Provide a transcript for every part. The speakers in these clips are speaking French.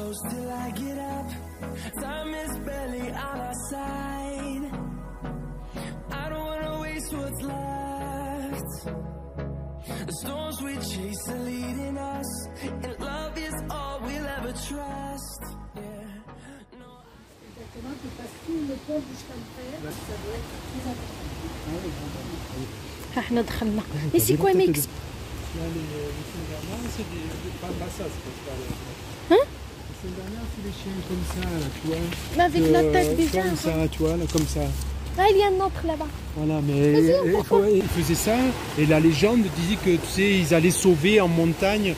close till I get up. Time is barely on our side. I don't wanna waste what's left. The storms we chase are leading us, and love is all we'll ever trust. Yeah. No. Exactement, tu passes tout le pont jusqu'à l'hiver, ça doit être très important. ها حنا دخلنا. Mais c'est quoi mix? Hein? C'est les chiens comme ça, là, tu vois. Mais avec la tête bizarre. Comme ça, tu vois, là, comme ça. Ah, il y a un autre là-bas. Voilà, mais ils faisaient ça, et la légende disait que, tu sais, ils allaient sauver en montagne.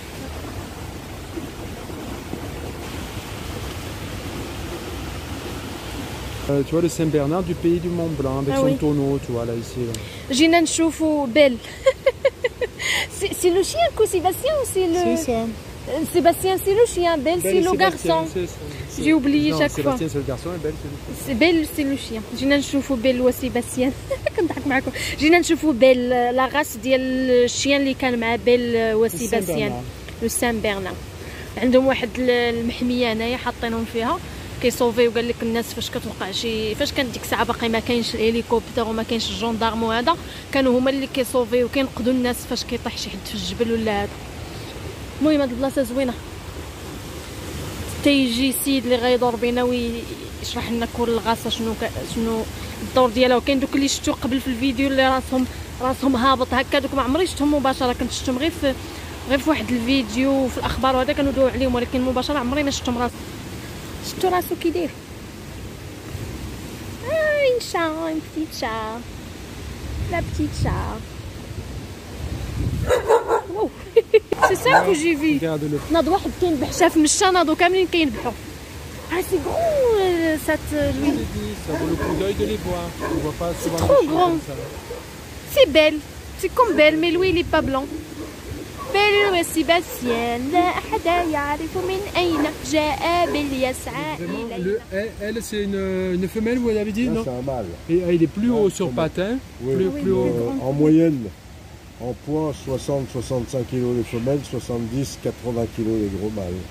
Tu vois le Saint-Bernard du pays du Mont-Blanc, avec son tonneau, tu vois, là, ici. Là. جينا نشوفوا بيل. C'est le chien que Sébastien ou c'est le... C'est ça. Sébastien c'est le chien, Belle c'est le garçon. J'ai oublié chaque fois. Sébastien c'est le garçon et Belle c'est le chien. C'est Belle c'est le chien. جينا نشوفوا بيل وسيباستيان. كنضحك معكم. جينا نشوفوا بيل لا راس ديال الشيان اللي كان مع بيل وسيباستيان. لو سان برنار. عندهم واحد المحميه هنايا حاطينهم فيها. كيصوفي وقال لك الناس فاش كتوقع شي فاش كانت ديك الساعه باقي ما كاينش الهليكوبتر وما كاينش الجندارم وهذا كانوا هما اللي كيصوفيو وكينقذوا الناس فاش كيطيح شي حد في الجبل ولا هذا. المهم هاد البلاصه زوينه تيجي سيد اللي غيدور بينا ويشرح لنا كل الغاصه شنو الدور ديالها. وكاين دوك اللي شفتو قبل في الفيديو اللي راسهم هابط هكا دوك ما عمري شفتهم مباشره كنت شفتهم غير في واحد الفيديو في الاخبار وهذا كانوا داو عليهم ولكن مباشره عمري ما شفتهم راسهم. شفتو راسو كي داير une chat, une petite chat, la petite chat. C'est ça que j'ai vu. ناض واحد كينبح شاف مشا ناضو كاملين كينبحوا. Ah c'est grand cette nuit. Ça vaut le coup d'œil de les voir. On voit pas souvent. C'est trop grand. C'est belle. C'est comme belle mais lui il est pas blanc. بيل وسيباستيان لا أحد يعرف من أين جاء بيل يسعى إلينا. Elle c'est une femelle vous avez dit non? C'est un mâle. Et il est plus haut sur patin. Oui, plus haut. En moyenne, en poids 60-65 kg les femelles, 70-80 kg les gros mâles.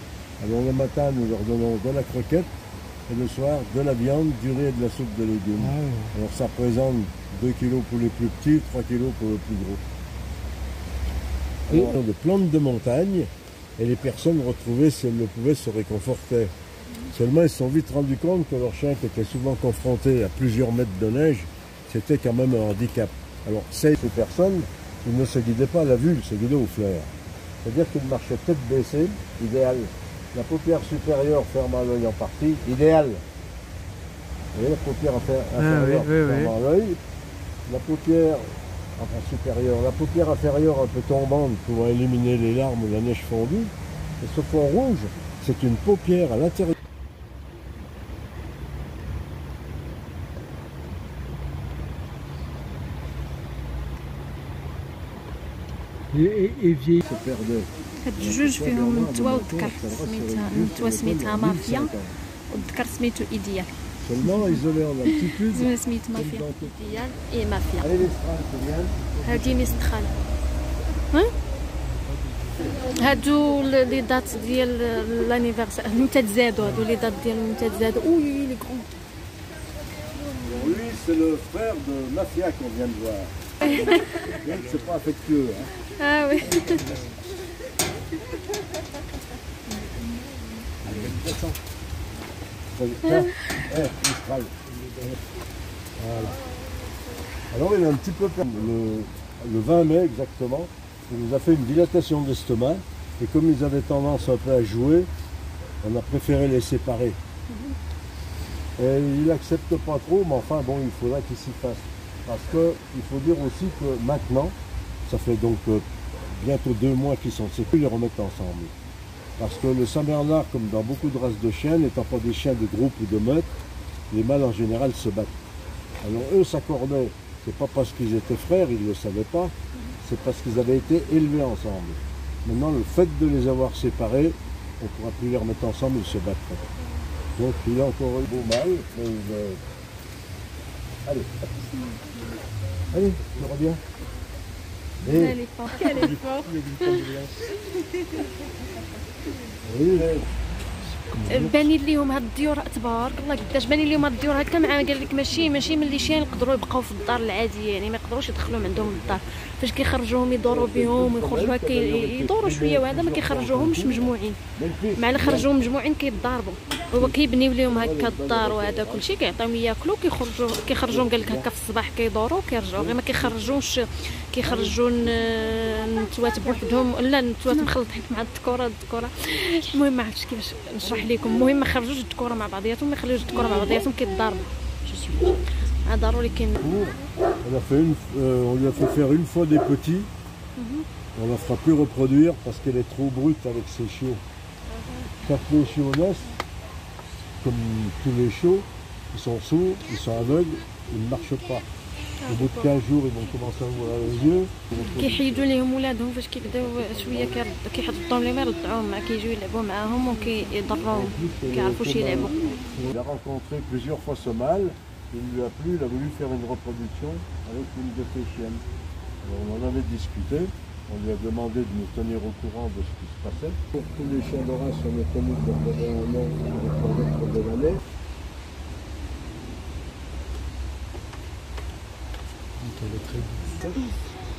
Alors le matin nous leur donnons de la croquette et le soir de la viande, du riz et de la soupe de légumes. Ah oui. Alors ça représente 2 kg pour les plus petits, 3 kg pour les plus gros. Alors, de plantes de montagne et les personnes retrouvées, si elles le pouvaient, se réconfortaient. Seulement, ils se sont vite rendus compte que leurs chiens, qui étaient souvent confrontés à plusieurs mètres de neige, c'était quand même un handicap. Alors, ces personnes, ils ne se guidaient pas à la vue, ils se guidaient au flair. C'est-à-dire qu'ils marchaient tête baissée, idéal. La paupière supérieure fermant l'œil en partie, idéal. Vous voyez, la paupière inférieure fermant l'œil. La paupière supérieure, la paupière inférieure un peu tombante pour éliminer les larmes ou la neige fondue. Et ce fond rouge, c'est une paupière à l'intérieur. Et vieillit se perdait. هاد الجوج فيهم نتوى والذكر سميتها نتوى سميتها مافيا والذكر سميتو إيديال. Seulement isolé en altitude. زوين سميت مافيا إيديال إي مافيا. Allez les strales, c'est bien. هادي مستخال. ها؟ هادو لي دات ديال لانيفرسير متى تزادوا هادو لي دات ديالهم متى تزادوا. اوي لي كرون. Lui c'est le frère de Mafia qu'on vient de voir. Donc c'est pas affectueux. Hein. Ah oui. Voilà. Alors il est un petit peu le 20 mai exactement, il nous a fait une dilatation d'estomac et comme ils avaient tendance un peu à jouer, on a préféré les séparer. Et il n'accepte pas trop, mais enfin bon, il faudra qu'il s'y fasse. Parce qu'il faut dire aussi que maintenant, ça fait donc bientôt 2 mois qu'ils sont séparés, ils les remettent ensemble. Parce que le Saint-Bernard, comme dans beaucoup de races de chiens, n'étant pas des chiens de groupe ou de meute, les mâles en général se battent. Alors eux s'accordaient, c'est pas parce qu'ils étaient frères, ils ne le savaient pas, c'est parce qu'ils avaient été élevés ensemble. Maintenant, le fait de les avoir séparés, on ne pourra plus les remettre ensemble, ils se battraient. Donc il a encore un beau mâle, mais allez, allez, je reviens. Elle est forte, elle est forte. Oui, باني ليهم هاد الديور تبارك الله قداش باني ليهم هاد الديور هكا، مع قال لك ماشي من اللي شي يقدروا يبقاو في الدار العاديه، يعني ما يقدروش يدخلوهم عندهم للدار، فاش كيخرجوهم يدوروا بهم ويخرجوا هكا يدوروا شويه، وهذا ما كيخرجوهمش مجموعين، مع اللي خرجوهم مجموعين كيتضاربوا. هو كيبنيو ليهم هكا الدار وهذا كلشي، كيعطيهم ياكلوا كيخرجوهم قال لك هكا في الصباح كيدوروا وكيرجعوا، غير ما كيخرجوا النتوات بوحدهم، لا النتوات مخلطين مع الذكوره. المهم ما عرفتش كيفاش نشرح لكم. المهم ما خرجوش الذكوره مع بعضياتهم، ما يخليوش الذكوره مع بعضياتهم كيتضاربوا. ضروري كاين. On lui a fait faire une fois des petits. On ne la fera plus reproduire parce qu'elle est trop brute avec ses chiots. Quand les chiots naissent, comme tous les chiots, ils sont sourds, ils sont aveugles, ils ne marchent pas. Au bout de 15 jours, ils vont commencer à ouvrir les yeux. كيحيدوا لهم ولادهم فاش كيبداو شويه كيحطوهم لهم يرضعوهم، كيجيو يلعبوا معاهم وكيضروهم، كيعرفوش يلعبوا. Il a rencontré plusieurs fois ce mâle, il ne lui a plu, il a voulu faire une reproduction avec une de ses chiennes. Alors on en avait discuté, on lui a demandé de nous tenir au courant de ce qui se passait. Pour tous les chiens de race, on est tenu pour donner un nom de l'année.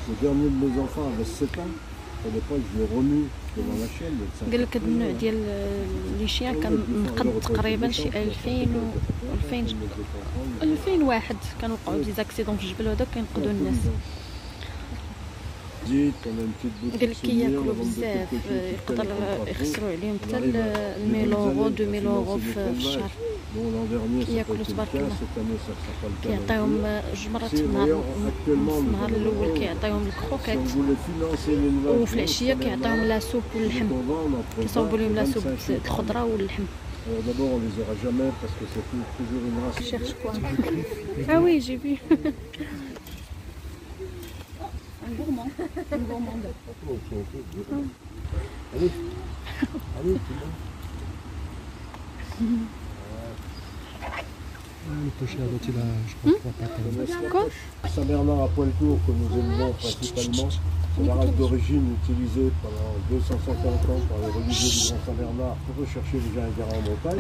Le dernier de mes enfants avait 7 ans. À l'époque, je l'ai remis devant la chienne. قال لك هاد النوع ديال لي شيان كنقد تقريبا شي 2001 كنوقعوا دي زاكسيدون في الجبل وهذا كينقدوا الناس. قال لك كياكلوا بزاف، يقدر يخسروا عليهم حتى 1000 اورو 2000 اورو في الشهر. كياكلوا تبارك الله، كيعطيهم جوج مرات في النهار الاول كيعطيهم الكروكيت، وفي العشيه كيعطيهم لا سوب واللحم، كيصاوبوا لهم لا سوب الخضره واللحم. Alors d'abord on les aura jamais parce que c'est toujours une race. Cherche quoi? Ah oui, j'ai vu. Un gourmand, une gourmande. Allez, allez, Le cocher là, il a, je crois, 3 pattes. Quoi? Saint-Bernard à poil court que nous élevons principalement, c'est la race d'origine utilisée pendant 250 ans par les religieux du Grand Saint-Bernard pour rechercher les gens garants en montagne.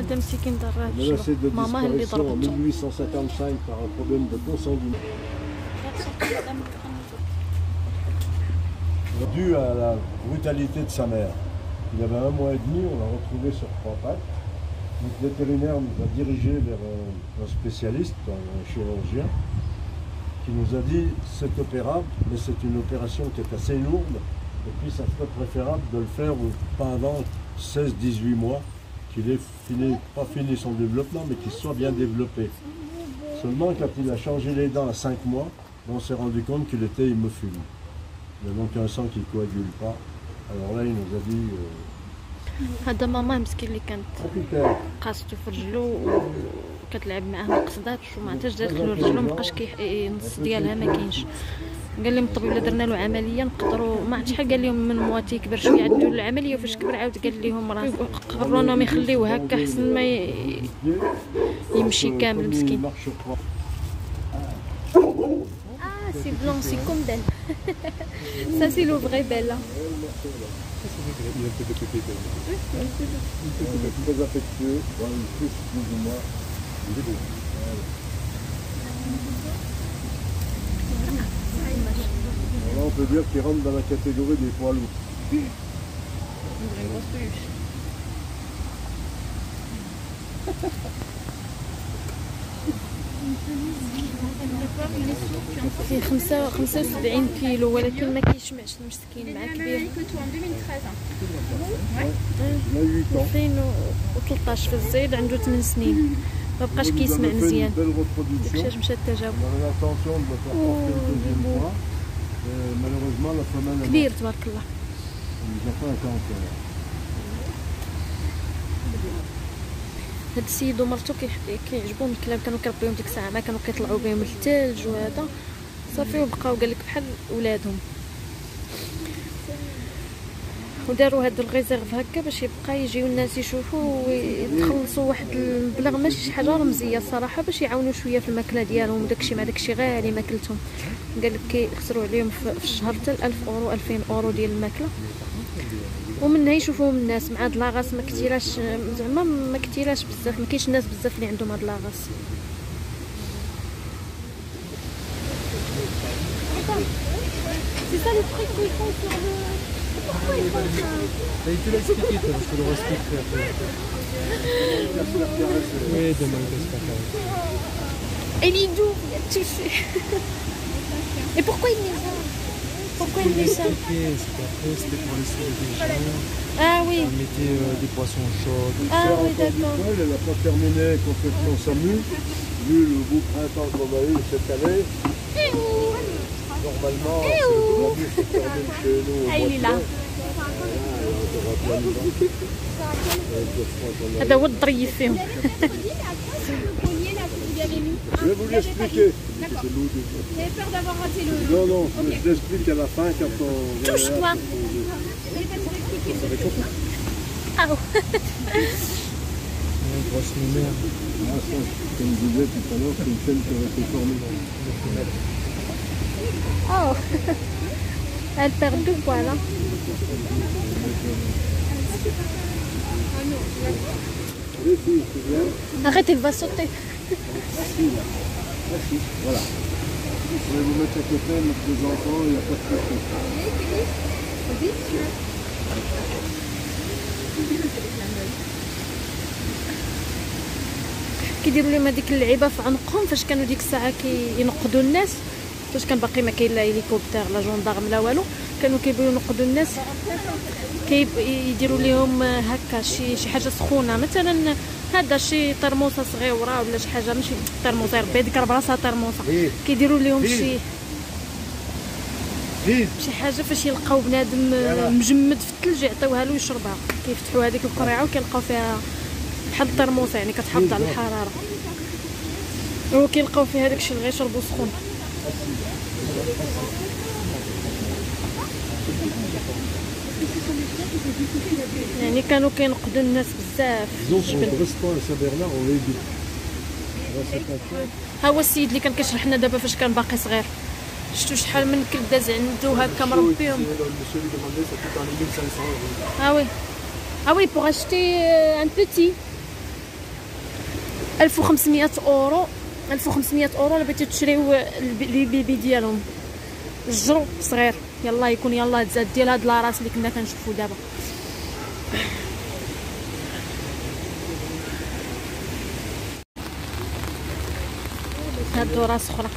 Menacée de disparition en 1855 par un problème de consanguinité. Dû à la brutalité de sa mère. Il y avait 1 mois et demi, on l'a retrouvé sur 3 pattes. Le vétérinaire nous a dirigé vers un spécialiste, un chirurgien, qui nous a dit c'est opérable, mais c'est une opération qui est assez lourde, et puis ça serait préférable de le faire pas avant 16-18 mois, qu'il ait pas fini son développement, mais qu'il soit bien développé. Seulement quand il a changé les dents à 5 mois, on s'est rendu compte qu'il était hémophile. Il y a donc un sang qui ne coagule pas. Alors là, il nous a dit... هذا ماما مسكين اللي كانت قاصته في رجلو وكتلعب معاه ما قصداتش وما عرفتش دارت له رجلو مابقاش النص ديالها ما كاينش. قال لهم الطبيب الا درنا له عمليه نقدروا ما عرفتش شحال قال لهم من مواتي كبر شويه عدوا له العمليه وفاش كبر عاود قال لهم راه قرروا يخليوه هكا حسن ما يمشي كامل مسكين. C'est blanc, c'est comme d'elle. Ça c'est le vrai belle. Il a un peu de côté belle. Il est très affectueux, il pousse plus ou moins. Il est beau. Alors là on peut dire qu'il rentre dans la catégorie des poids lourds. فيه 75 كيلو ولكن ما كيشمعش المسكين مع كبير. 2013 في الزايد عنده 8 سنين ما بقاش كيسمع مزيان داكشي مشى التجاوب. كبير تبارك الله. هاد السيد ومرتو كيعجبهم الكلاب كانوا كيربيوهم ديك الساعه ما كانوا كيطلعوا بهم للثلج وهذا صافي وبقاو قال لك بحال ولادهم وداروا هاد الغيزيرف هكا باش يبقى يجيو الناس يشوفوا ويتخلصوا واحد المبلغ ماشي شي حاجه رمزيه الصراحه باش يعاونوا شويه في الماكله ديالهم وداكشي مع داكشي غالي ماكلتهم. قال لك كيخسروا عليهم في الشهر حتى 1000 اورو 2000 اورو ديال الماكله ومن هنا يشوفوهم الناس مع هاد لاغاس ما كثيراش، زعما ما كثيراش بزاف، ما كاينش الناس بزاف اللي عندهم هاد لاغاس. C'est ça le truc qu'ils font sur le... Pourquoi ils font ça? Et tu l'as expliqué, toi, je te le expliquerai après. Oui, demain, j'espère pas. Et Lidou, il a touché. Et pourquoi il met ça? Pourquoi il met ça? C'était pour les sauver des gens. Ah oui. On mettait des poissons chauds. Ah oui, d'accord. Elle n'a pas terminé complètement sa mue, vu le beau printemps qu'on a eu cette année. Normalement, c'est terminé chez nous. Ah, il est là. هذا هو الظريف فيهم. Je vais vous l'expliquer. Vous avez peur d'avoir raté le... Non, non, je l'explique à la fin quand on... Touche-toi. Ah. Grosse lumière. Ah, ça, comme je disais tout à l'heure, c'est une chaîne qui aurait été formée. Oh. Elle perd du poil, hein. Les filles, c'est bien. Arrête, elle va sauter. Voilà. Vous pouvez vous mettre à côté, mettre des enfants, il n'y a pas de souci. كيديروا لهم هذيك اللعيبه في عنقهم فاش كانوا ديك الساعه كينقدوا الناس، فاش كان باقي ما كاين لا هليكوبتر لا جوندارم لا والو، كانوا كيبغيو ينقدوا الناس يديروا لهم هكا شي حاجه سخونه، مثلا هذا شي طرموسه صغيره ولا شي حاجه، ماشي طرموسه ربي هذيك راه براسها طرموسه، كيديروا لهم شي حاجه فاش يلقاو بنادم مجمد في الثلج يعطيوها له يشربها، كيفتحوا هذيك القريعه وكيلقاو فيها بحال الطرموسه، يعني كتحافظ على الحراره، وكيلقاو فيها داكشي اللي غيشربوا سخون. يعني كانوا كينقدوا الناس بزاف. ها هو السيد اللي كان كيشرح لنا دابا فاش كان باقي صغير، شفتوا شحال من كل داز عنده هكا مربيهم. اه وي اه وي بوغ اشتي ان بوتي 1500 اورو، 1500 اورو الا بغيتو تشريو البيبي ديالهم الجرو صغير. يلا يكون يلا تزاد ديال هاد لاراس اللي كنا كنشوفو دابا. هادو راس اخرى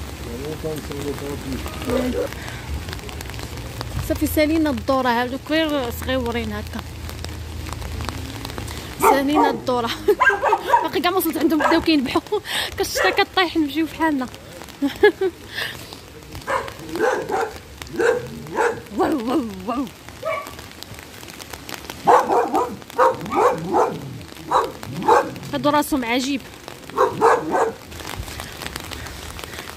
صافي سالينا الدوره، هادوك غير صغيورين هكا سالينا الدوره. باقي كاع ما وصلت عندهم بداو كينبحوا، كالشتا كطيح نمشيو بحالنا. واو واو واو. هادو راسهم عجيب.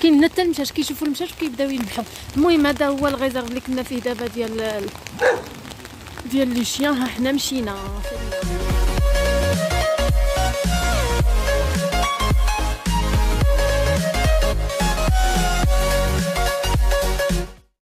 كاين حتى المشاش كيشوفوا المشاش وكيبداو ينبحوا. المهم هذا هو الغيزر اللي كنا فيه دابا ديال لي شيان. ها حنا مشينا.